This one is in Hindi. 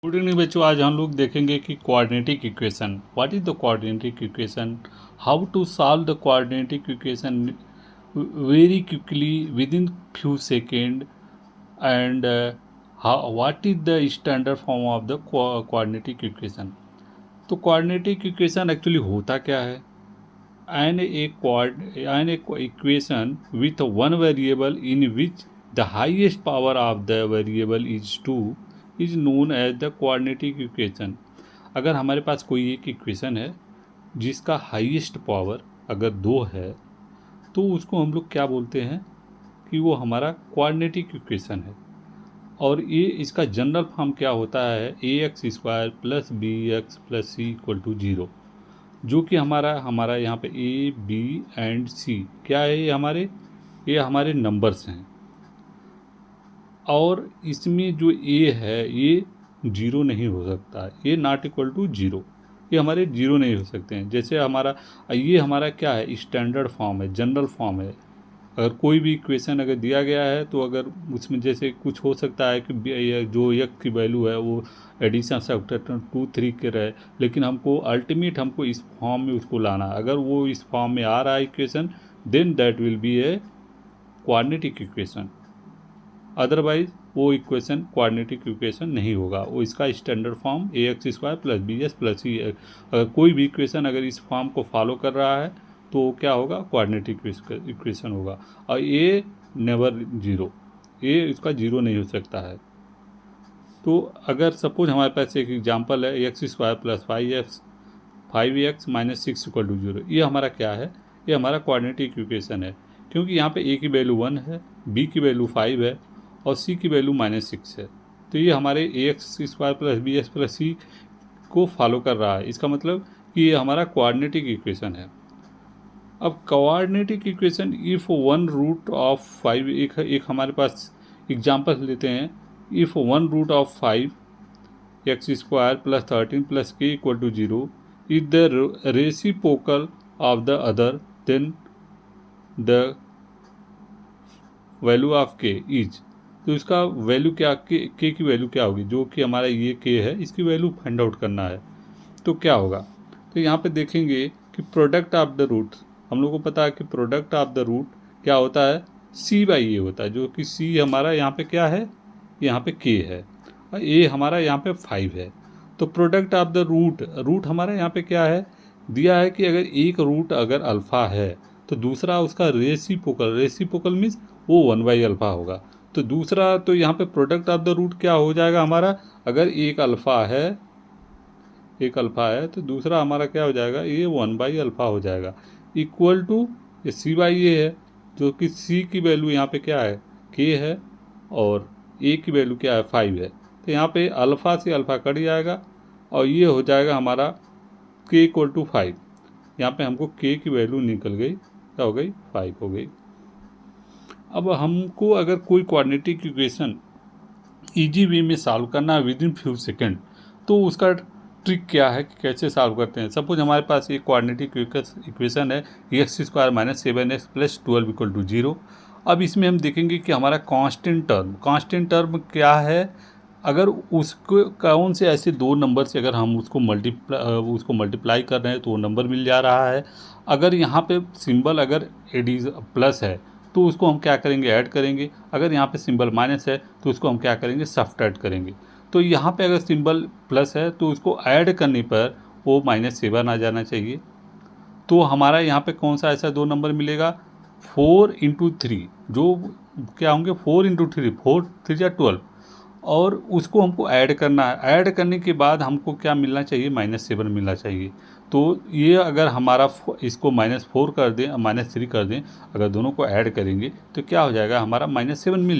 गुड इवनिंग बच्चों, आज हम लोग देखेंगे कि quadratic equation, what is the quadratic equation, how to solve the quadratic equation very quickly within few second and what is the standard form of the quadratic equation. तो कोऑर्डिनेटिक इक्वेशन एक्चुअली होता क्या है? An a equation with one variable in which the highest power of the variable is 2 is known as the quadratic equation. अगर हमारे पास कोई एक इक्वेशन है जिसका हाईएस्ट पावर अगर 2 है तो उसको हम लोग क्या बोलते हैं कि वो हमारा कोऑर्डिनेटिक इक्वेशन है। और ये इसका जनरल फॉर्म क्या होता है? A x square plus b x plus c equal to 0, जो कि हमारा यहाँ पे ए बी एंड सी क्या है? ये हमारे नंबर्स हैं। और इसमें जो ए है ये 0 नहीं हो सकता, ये नॉट इक्वल टू 0, ये हमारे 0 नहीं हो सकते हैं। जैसे ये हमारा क्या है? स्टैंडर्ड फॉर्म है, जनरल फॉर्म है। अगर कोई भी इक्वेशन अगर दिया गया है तो अगर उसमें जैसे कुछ हो सकता है कि जो x की वैल्यू है वो एडिशन सब्ट्रैक्शन 2 3 के रहे, लेकिन हमको इस फॉर्म में उसको लाना। अगर वो इस फॉर्म में आ रहा है equation, then that will be a quadratic equation. Otherwise वो इक्वेशन कोऑर्डिनेटिक इक्वेशन नहीं होगा। वो इसका standard form a x square plus b s plus c, अगर कोई भी इक्वेशन अगर इस फॉर्म को फॉलो कर रहा है तो क्या होगा? कोऑर्डिनेटिक इक्वेशन होगा। और ए नेवर 0, ये इसका 0 नहीं हो सकता है। तो अगर सपोज हमारे पास एक एग्जांपल है x square plus 5x minus 6 equal to 0, ये हमारा क्या है? ये हमारा कोऑर्डिनेटिक इक्वेशन है, क्योंकि यहाँ पे ए की वैल्यू 1 है, बी की वैल्यू 5 है और सी की वैल्यू -6 है। तो ये हमारे a x square plus b x plus c को फॉलो कर रहा है। इसका मतलब कि ये हमारा कोऑर्डिनेटिक इक्वेशन है। अब quadratic equation if one root of 5, एक हमारे पास एग्जांपल लेते हैं। If one root of 5x square plus 13 प्लस k equal to 0 is the reciprocal of the other, then the value of k is. तो इसका वैल्यू क्या, के की वैल्यू क्या होगी? जो कि हमारा ये के है, इसकी वैल्यू फाइंड आउट करना है। तो क्या होगा? तो यहाँ पे देखेंगे कि प्रोडक्ट ऑफ द रूट, हम लोग को पता है कि प्रोडक्ट ऑफ द रूट क्या होता है? सी बाई ए होता है, जो कि सी हमारा यहाँ पे क्या है? यहाँ पे के है और ए हमारा यहाँ पे 5 है। तो प्रोडक्ट ऑफ द रूट हमारा यहाँ पे क्या है? दिया है कि अगर एक रूट अगर अल्फ़ा है तो दूसरा उसका रेसिप्रोकल मीन्स वो 1/अल्फ़ा होगा। तो दूसरा, तो यहाँ पे प्रोडक्ट ऑफ द रूट क्या हो जाएगा हमारा? अगर एक अल्फ़ा है तो दूसरा हमारा क्या हो जाएगा? ये 1/अल्फ़ा हो जाएगा, इक्वल टू ये सी बाई ए है, जो कि सी की वैल्यू यहाँ पे क्या है? के है और ए की वैल्यू क्या है? 5 है। तो यहाँ पे अल्फ़ा से अल्फ़ा कट जाएगा और ये हो जाएगा हमारा के इक्वल टू 5। यहाँ पे हमको के की वैल्यू निकल गई, क्या हो गई? 5 हो गई। अब हमको अगर कोई कोऑर्डिनेटिक इक्वेशन इजी वे में सॉल्व करना है विद इन फ्यू सेकेंड, तो उसका ट्रिक क्या है कि कैसे सॉल्व करते हैं? सपोज हमारे पास एक कोऑर्डिनेटिक इक्वेशन है x square minus 7x plus 12 equal to 0। अब इसमें हम देखेंगे कि हमारा कांस्टेंट टर्म क्या है? अगर उसको कौन से ऐसे दो नंबर से अगर हम उसको मल्टीप्लाई कर रहे हैं तो वो नंबर मिल जा रहा है। अगर यहाँ पे सिंबल अगर प्लस है तो उसको हम क्या करेंगे? ऐड करेंगे। अगर यहाँ पे सिंबल माइनस है तो उसको हम क्या करेंगे? सब्ट्रैक्ट करेंगे। तो यहाँ पे अगर सिंबल प्लस है तो उसको ऐड करने पर वो -7 आ जाना चाहिए। तो हमारा यहाँ पे कौन सा ऐसा दो नंबर मिलेगा? 4 × 3, जो क्या होंगे? 4 × 3, 4 3 12, और उसको हमको ऐड करना है। ऐड करने के बाद हमको क्या मिलना चाहिए? -7 मिलना चाहिए। तो ये अगर हमारा इसको -4 कर दें, -3 कर दें, अगर दोनों को ऐड करेंगे तो क्या हो जाएगा? हमारा -7 मिल